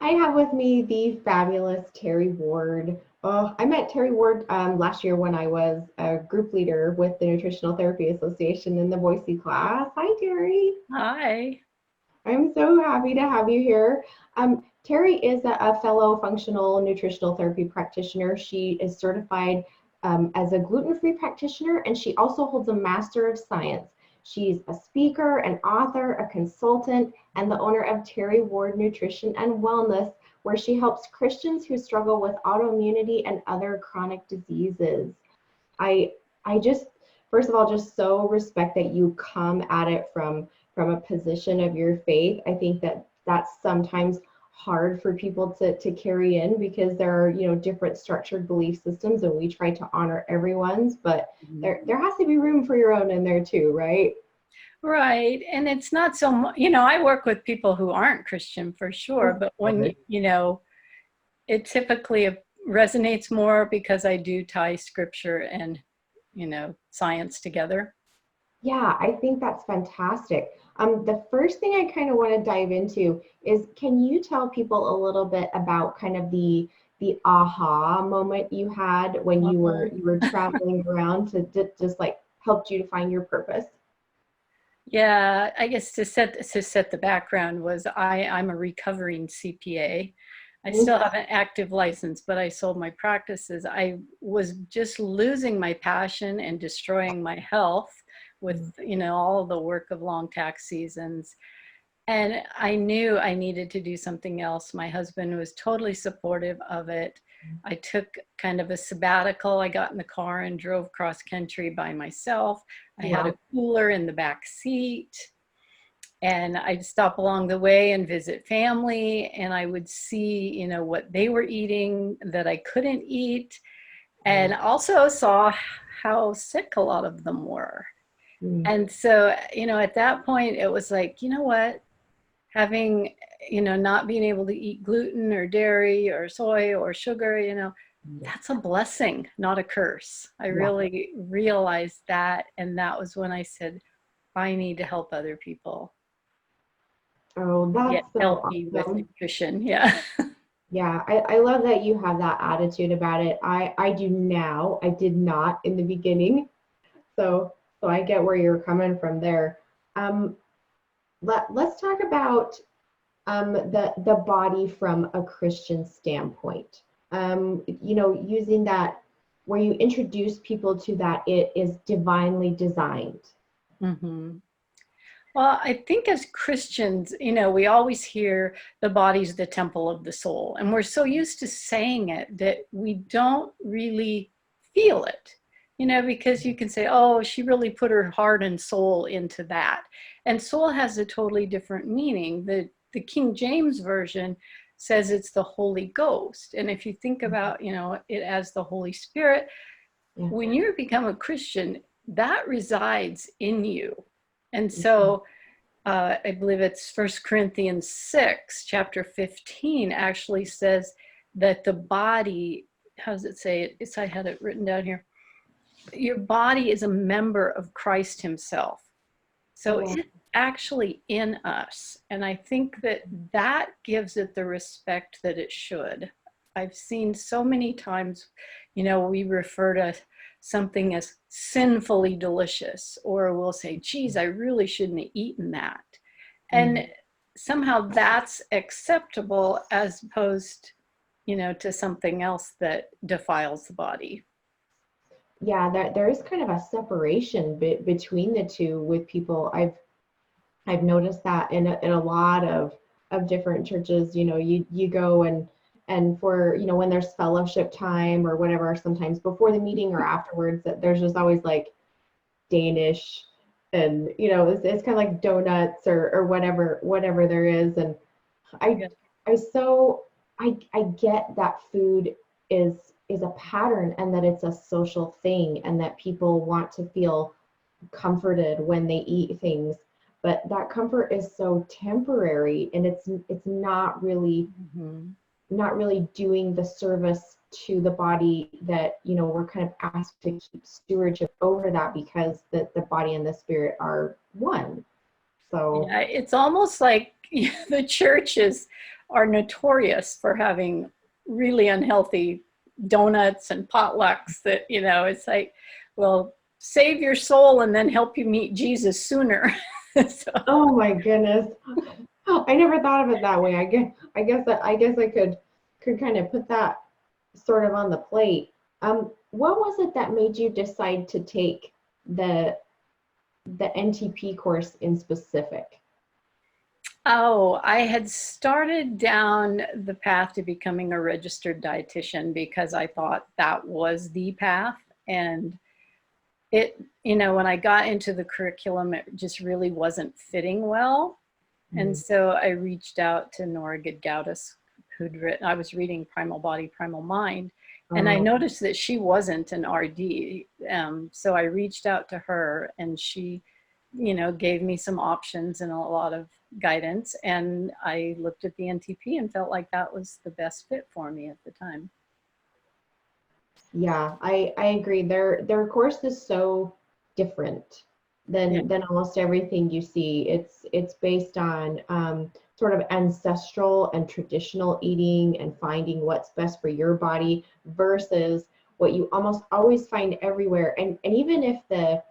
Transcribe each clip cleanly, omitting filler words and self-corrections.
I have with me the fabulous Terri Ward. Oh, I met Terri Ward last year when I was a group leader with the Nutritional Therapy Association in the Boise class. Hi, Terri. Hi. I'm so happy to have you here. Terri is a fellow functional nutritional therapy practitioner. She is certified as a gluten free practitioner, and she also holds a Master of Science. She's a speaker, an author, a consultant, and the owner of Terri Ward Nutrition and Wellness, where she helps Christians who struggle with autoimmunity and other chronic diseases. I I just first of all just so respect that you come at it from a position of your faith. I think that that's sometimes hard for people to carry in because there are, different structured belief systems and we try to honor everyone's, but there has to be room for your own in there too, right? Right. And it's not so much, I work with people who aren't Christian for sure, but when, Okay. it typically resonates more because I do tie scripture and, science together. Yeah, I think that's fantastic. The first thing I kind of want to dive into is, can you tell people a little bit about kind of the aha moment you had when you were traveling around to just like helped you to find your purpose? Yeah, I guess to set the background was I'm a recovering CPA. I still have an active license, but I sold my practices. I was just losing my passion and destroying my health with, all of the work of long tax seasons. And I knew I needed to do something else. My husband was totally supportive of it. I took kind of a sabbatical. I got in the car and drove cross country by myself. I had Wow. a cooler in the back seat, and I'd stop along the way and visit family, and I would see, what they were eating that I couldn't eat, and also saw how sick a lot of them were. Mm. And so, at that point, it was like, you know what? Having, not being able to eat gluten or dairy or soy or sugar, that's a blessing, not a curse. I Yeah. really realized that. And that was when I said, I need to help other people Oh, get that's so healthy with awesome. nutrition. Yeah. Yeah, I love that you have that attitude about it. I do now. I did not in the beginning. So I get where you're coming from there. Um, let's talk about the body from a Christian standpoint. Using that where you introduce people to that it is divinely designed. hmm Well, I think as Christians, we always hear the body's the temple of the soul. And we're so used to saying it that we don't really feel it, because you can say, oh, she really put her heart and soul into that. And soul has a totally different meaning. The King James Version says it's the Holy Ghost. And if you think about, it as the Holy Spirit, Yeah. when you become a Christian, that resides in you. And so, I believe it's 1 Corinthians 6, chapter 15, actually says that the body, how does it say it? I had it written down here. Your body is a member of Christ himself. So Oh, it's actually in us. And I think that gives it the respect that it should. I've seen so many times, we refer to something as sinfully delicious, or we'll say, geez, I really shouldn't have eaten that. And somehow that's acceptable as opposed, to something else that defiles the body. yeah, there is kind of a separation between the two with people. I've noticed that in a lot of different churches. You go and for when there's fellowship time or whatever, sometimes before the meeting or afterwards, that there's just always like Danish, and it's kind of like donuts or whatever there is. And I Yeah. I so I get that food is a pattern and that it's a social thing and that people want to feel comforted when they eat things, but that comfort is so temporary, and it's Mhm. not really doing the service to the body that we're kind of asked to keep stewardship over, that because the body and the spirit are one. So Yeah, it's almost like the church is are notorious for having really unhealthy donuts and potlucks that, you know, it's like, well, save your soul and then help you meet Jesus sooner. So, Oh my goodness. I never thought of it that way. I guess I could kind of put that sort of on the plate. What was it that made you decide to take the NTP course in specific? oh, I had started down the path to becoming a registered dietitian because I thought that was the path. And it, you know, when I got into the curriculum, it just really wasn't fitting well. And Mm. so I reached out to Nora Gedgaudas, who'd written, I was reading Primal Body, Primal Mind, and I Oh, noticed that she wasn't an RD. So I reached out to her and she, you know, gave me some options and a lot of guidance. And I looked at the NTP and felt like that was the best fit for me at the time. yeah, I agree. Their course is so different Yeah. than almost everything you see. It's based on sort of ancestral and traditional eating and finding what's best for your body versus what you almost always find everywhere. And even if the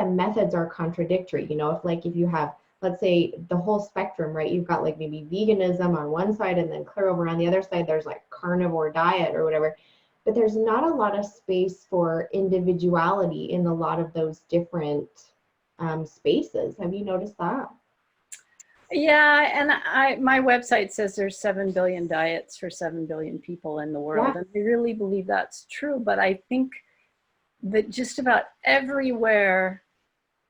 methods are contradictory, you know, if you have, let's say, the whole spectrum, right? You've got like maybe veganism on one side and then clear over on the other side, there's like carnivore diet or whatever, but there's not a lot of space for individuality in a lot of those different spaces. Have you noticed that? Yeah, and my website says there's 7 billion diets for 7 billion people in the Yeah. world. And I really believe that's true. But I think that just about everywhere,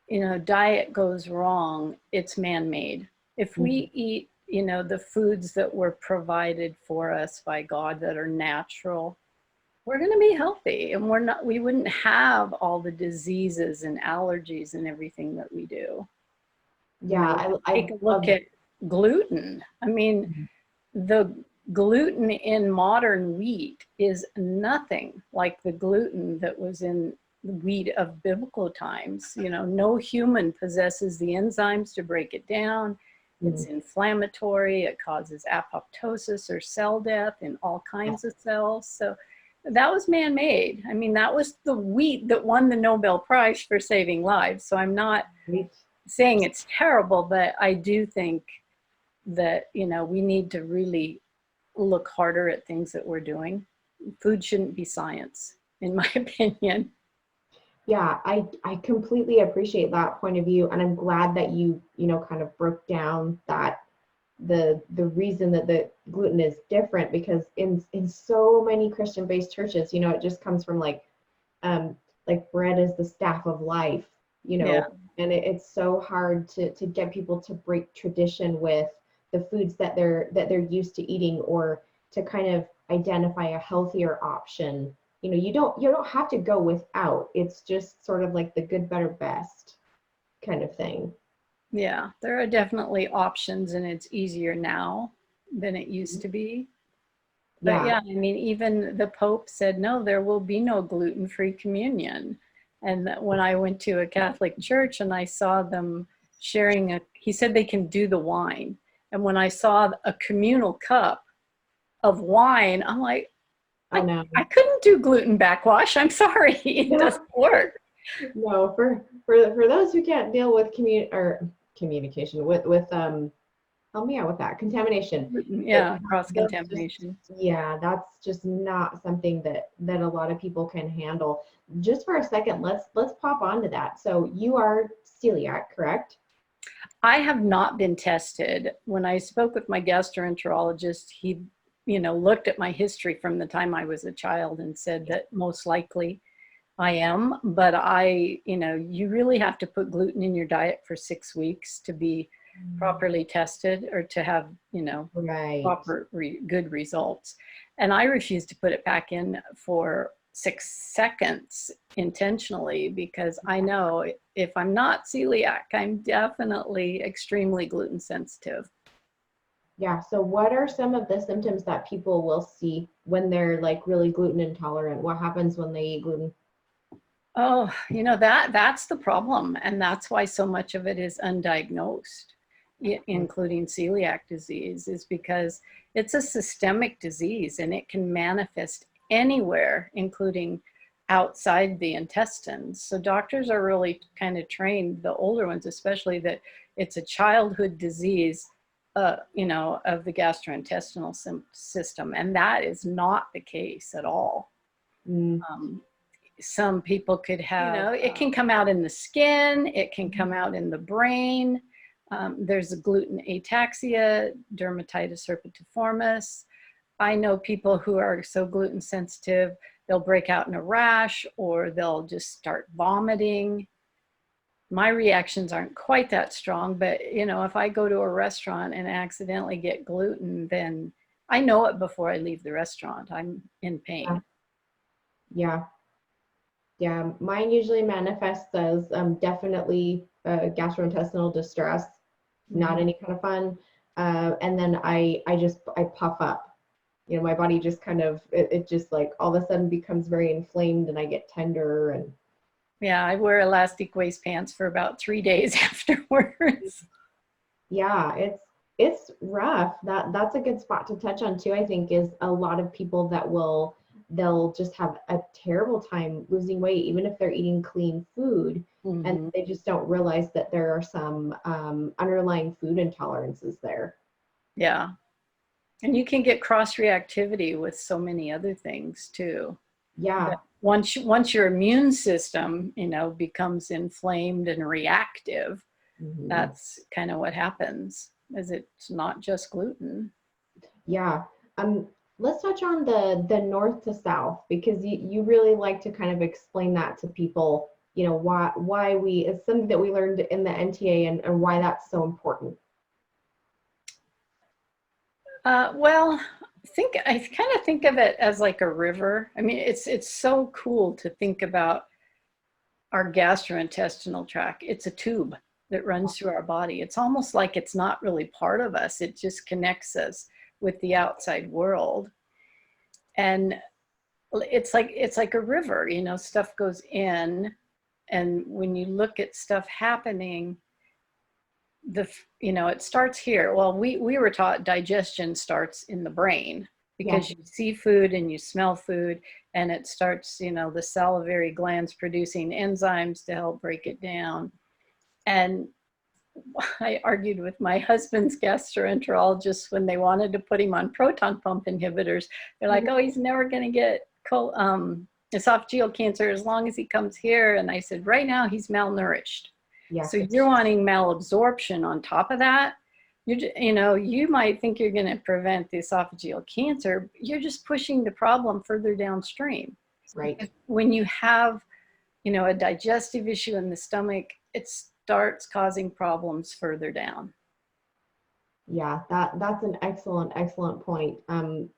you know, diet goes wrong, it's man-made. If Mhm. we eat, you know, the foods that were provided for us by God that are natural, we're going to be healthy and we wouldn't have all the diseases and allergies and everything that we do. You Yeah, know, I take a look love. at gluten. I mean, the gluten in modern wheat is nothing like the gluten that was in the wheat of biblical times. You know, no human possesses the enzymes to break it down. It's Mhm. inflammatory. It causes apoptosis or cell death in all kinds of cells. So that was man-made. I mean, that was the wheat that won the Nobel Prize for saving lives. So I'm not Right. saying it's terrible, but I do think that, you know, we need to really look harder at things that we're doing. Food shouldn't be science, in my opinion. Yeah, I completely appreciate that point of view, and I'm glad that you kind of broke down that the reason that the gluten is different because in so many Christian-based churches, it just comes from um bread is the staff of life, Yeah. and it's so hard to get people to break tradition with the foods that they're used to eating or to kind of identify a healthier option. You don't have to go without. It's just sort of like the good, better, best kind of thing. Yeah. There are definitely options, and it's easier now than it used to be. But Yeah. yeah, I mean, even the Pope said, no, there will be no gluten-free communion. And that when I went to a Catholic church and I saw them sharing he said they can do the wine. And when I saw a communal cup of wine, I'm like, Oh no. I couldn't do gluten backwash. I'm sorry. It Yeah. doesn't work. No, for those who can't deal with communication with help me out with that contamination. Yeah, cross That's just, contamination. yeah, that's just not something that a lot of people can handle. Just for a second, let's pop onto that. So you are celiac, correct? I have not been tested. When I spoke with my gastroenterologist, he, you know, looked at my history from the time I was a child and said that most likely I am, but you know, you really have to put gluten in your diet for 6 weeks to be properly tested or to have, you know, Right. good results. And I refuse to put it back in for 6 seconds intentionally because I know if I'm not celiac, I'm definitely extremely gluten sensitive. Yeah. So what are some of the symptoms that people will see when they're like really gluten intolerant? What happens when they eat gluten? Oh, you know, that's the problem. And that's why so much of it is undiagnosed. including celiac disease, is because it's a systemic disease and it can manifest anywhere, including outside the intestines. So doctors are really kind of trained, the older ones especially, that it's a childhood disease, you know, of the gastrointestinal system. And that is not the case at all. Some people could have, you know, it can come out in the skin, it can come out in the brain. There's a gluten ataxia, dermatitis herpetiformis. I know people who are so gluten sensitive, they'll break out in a rash or they'll just start vomiting. My reactions aren't quite that strong, but you know, if I go to a restaurant and accidentally get gluten, then I know it before I leave the restaurant. I'm in pain. Yeah. Yeah, mine usually manifests as definitely gastrointestinal distress, not any kind of fun. And then I puff up. You know, my body just kind of, it just like all of a sudden becomes very inflamed and I get tender. And yeah, I wear elastic waist pants for about 3 days afterwards. Yeah, it's rough. That's a good spot to touch on too, I think, is a lot of people that they'll just have a terrible time losing weight, even if they're eating clean food, and they just don't realize that there are some underlying food intolerances there. Yeah. And you can get cross reactivity with so many other things too. Yeah. But once your immune system, you know, becomes inflamed and reactive, that's kind of what happens, is it's not just gluten. Yeah. Let's touch on the north to south, because you really like to kind of explain that to people, you know, why it's something that we learned in the NTA and why that's so important. Well, I kind of think of it as like a river. I mean, it's so cool to think about our gastrointestinal tract. It's a tube that runs through our body. It's almost like it's not really part of us. It just connects us with the outside world. And it's like a river, you know, stuff goes in, and when you look at stuff happening, you know, it starts here. Well, we were taught digestion starts in the brain, because you see food and you smell food, and it starts, you know, the salivary glands producing enzymes to help break it down. And I argued with my husband's gastroenterologist when they wanted to put him on proton pump inhibitors. They're like, oh, he's never going to get esophageal cancer as long as he comes here. And I said, right now he's malnourished. Yeah. So you're wanting malabsorption on top of that. You know, you might think you're going to prevent the esophageal cancer. You're just pushing the problem further downstream. Right. When you have, you know, a digestive issue in the stomach, it starts causing problems further down. Yeah, that's an excellent point.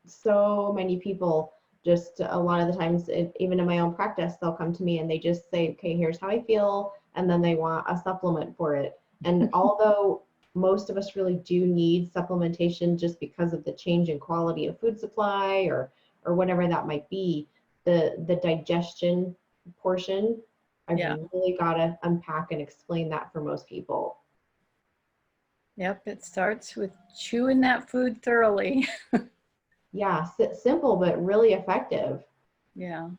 So many people, just a lot of the times, even in my own practice, they'll come to me and they just say, okay, here's how I feel, and then they want a supplement for it. And although most of us really do need supplementation just because of the change in quality of food supply or whatever that might be, the digestion portion, I've really got to unpack and explain that for most people. Yep, it starts with chewing that food thoroughly. Yeah, simple but really effective. Yeah.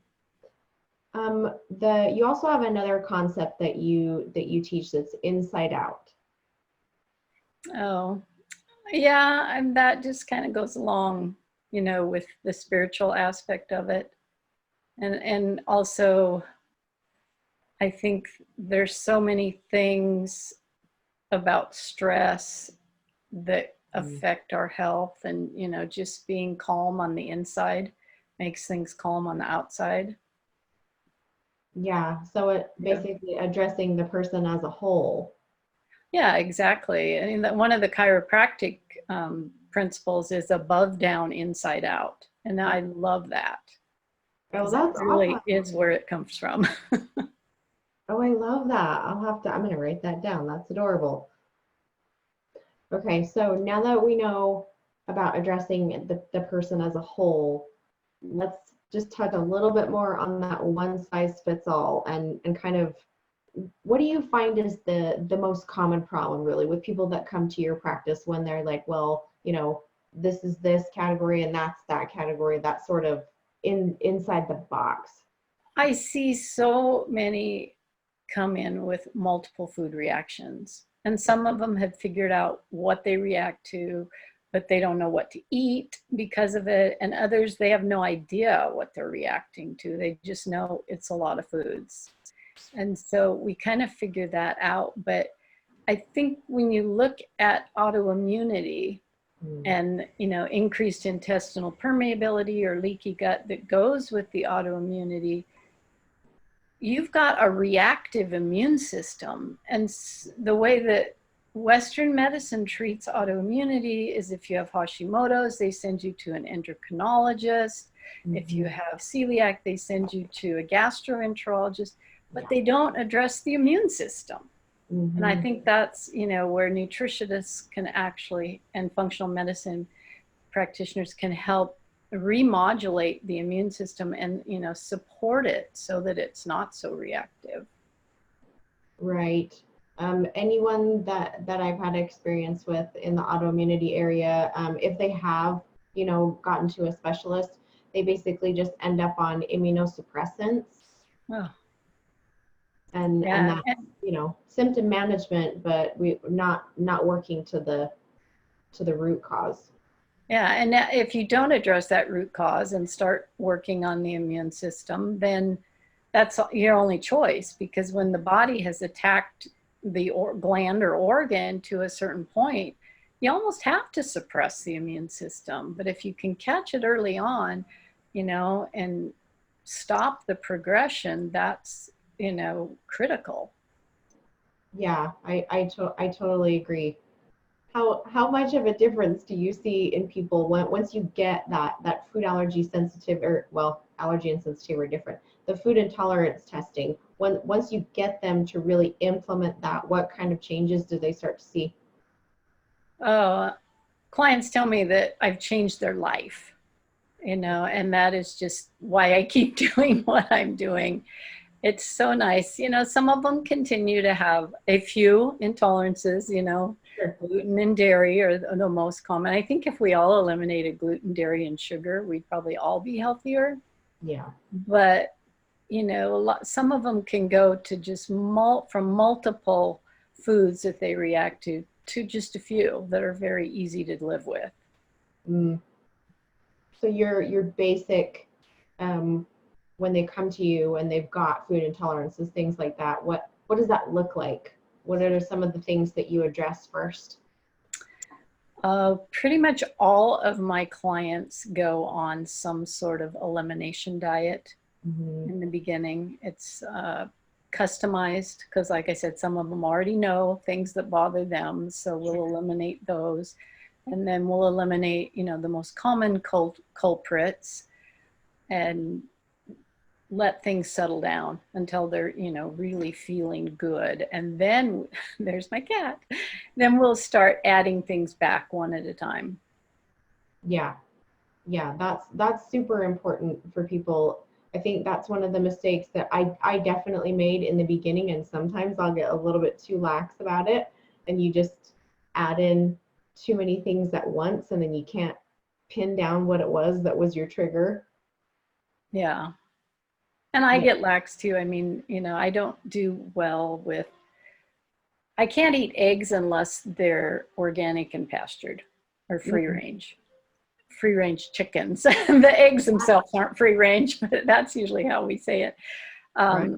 You also have another concept that you teach that's inside out. Oh, yeah, and that just kind of goes along, you know, with the spiritual aspect of it. And also, I think there's so many things about stress that affect our health, and, you know, just being calm on the inside makes things calm on the outside. Yeah, so it basically addressing the person as a whole. Yeah, exactly. I mean, one of the chiropractic principles is above, down, inside out. And I love that. Oh, that's really awesome. Is where it comes from. Oh, I love that. I'm going to write that down. That's adorable. Okay, so now that we know about addressing the person as a whole, let's just touch a little bit more on that one size fits all and kind of what do you find is the most common problem really with people that come to your practice when they're like, well, this is this category and that's that category, that's sort of inside the box? I see so many come in with multiple food reactions, and some of them have figured out what they react to, but they don't know what to eat because of it. And others, they have no idea what they're reacting to. They just know it's a lot of foods. And so we kind of figure that out. But I think when you look at autoimmunity and increased intestinal permeability or leaky gut that goes with the autoimmunity, you've got a reactive immune system. And the way that Western medicine treats autoimmunity is if you have Hashimoto's, they send you to an endocrinologist. If you have celiac, they send you to a gastroenterologist, but they don't address the immune system. And I think that's, where nutritionists can actually, and functional medicine practitioners can help remodulate the immune system and, support it so that it's not so reactive. Right. Anyone that I've had experience with in the autoimmunity area, if they have, gotten to a specialist, they basically just end up on immunosuppressants. Oh. And that, symptom management, but we not working to the root cause. Yeah, and if you don't address that root cause and start working on the immune system, then that's your only choice, because when the body has attacked the gland or organ to a certain point, you almost have to suppress the immune system. But if you can catch it early on, and stop the progression, that's, critical. Yeah, I totally agree. How much of a difference do you see in people once you get that food allergy sensitive, or allergy and sensitive are different, the food intolerance testing, once you get them to really implement that, what kind of changes do they start to see? Clients tell me that I've changed their life, and that is just why I keep doing what I'm doing. It's so nice. Some of them continue to have a few intolerances, Sure. gluten and dairy are the most common. I think if we all eliminated gluten, dairy, and sugar, we'd probably all be healthier. Yeah. But, some of them can go to just from multiple foods that they react to just a few that are very easy to live with. So your basic, when they come to you and they've got food intolerances, things like that, what does that look like? What are some of the things that you address first? Pretty much all of my clients go on some sort of elimination diet in the beginning. It's customized because, like I said, some of them already know things that bother them, so we'll eliminate those. And then we'll eliminate, the most common culprits and let things settle down until they're, really feeling good. And then there's my cat. Then we'll start adding things back one at a time. Yeah. That's super important for people. I think that's one of the mistakes that I definitely made in the beginning, and sometimes I'll get a little bit too lax about it, and you just add in too many things at once, and then you can't pin down what it was that was your trigger. Yeah. And I get lax too. I mean, I don't do well with, I can't eat eggs unless they're organic and pastured or free range. Free range chickens. The eggs themselves aren't free range, but that's usually how we say it. Right.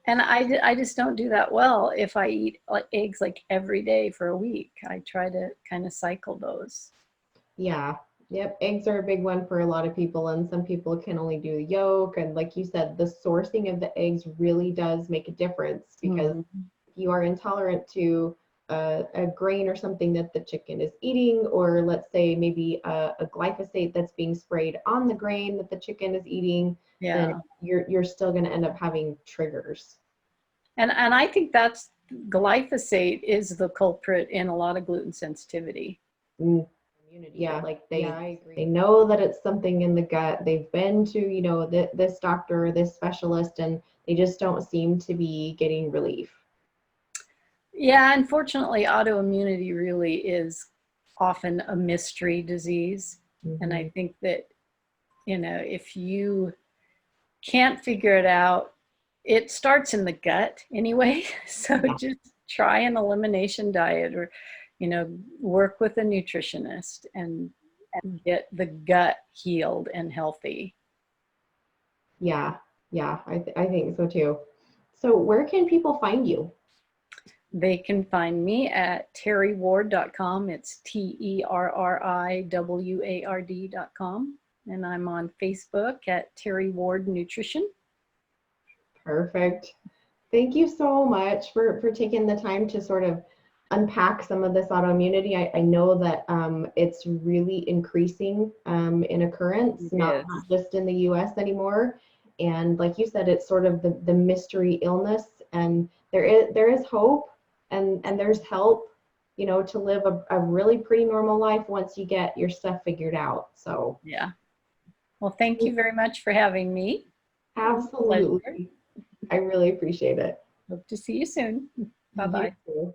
And I just don't do that well if I eat eggs like every day for a week. I try to kind of cycle those. Yeah. Yep. Eggs are a big one for a lot of people, and some people can only do the yolk. And like you said, the sourcing of the eggs really does make a difference, because if you are intolerant to a grain or something that the chicken is eating, or let's say maybe a glyphosate that's being sprayed on the grain that the chicken is eating, then you're still going to end up having triggers. And I think that's glyphosate is the culprit in a lot of gluten sensitivity. Yeah, like they know that it's something in the gut. They've been to, this doctor or this specialist, and they just don't seem to be getting relief. Yeah, unfortunately, autoimmunity really is often a mystery disease. And I think that, if you can't figure it out, it starts in the gut anyway. So Yeah. just try an elimination diet, or, work with a nutritionist and get the gut healed and healthy. Yeah, I think so too. So where can people find you? They can find me at terriward.com. It's TerriWard.com. And I'm on Facebook at Terri Ward Nutrition. Perfect. Thank you so much for taking the time to sort of unpack some of this autoimmunity. I know that it's really increasing in occurrence, not just in the US anymore. And like you said, it's sort of the mystery illness, and there is hope, and there's help, to live a really pretty normal life once you get your stuff figured out. So yeah. Well, thank you very much for having me. absolutely. I really appreciate it. Hope to see you soon. Bye-bye. You too.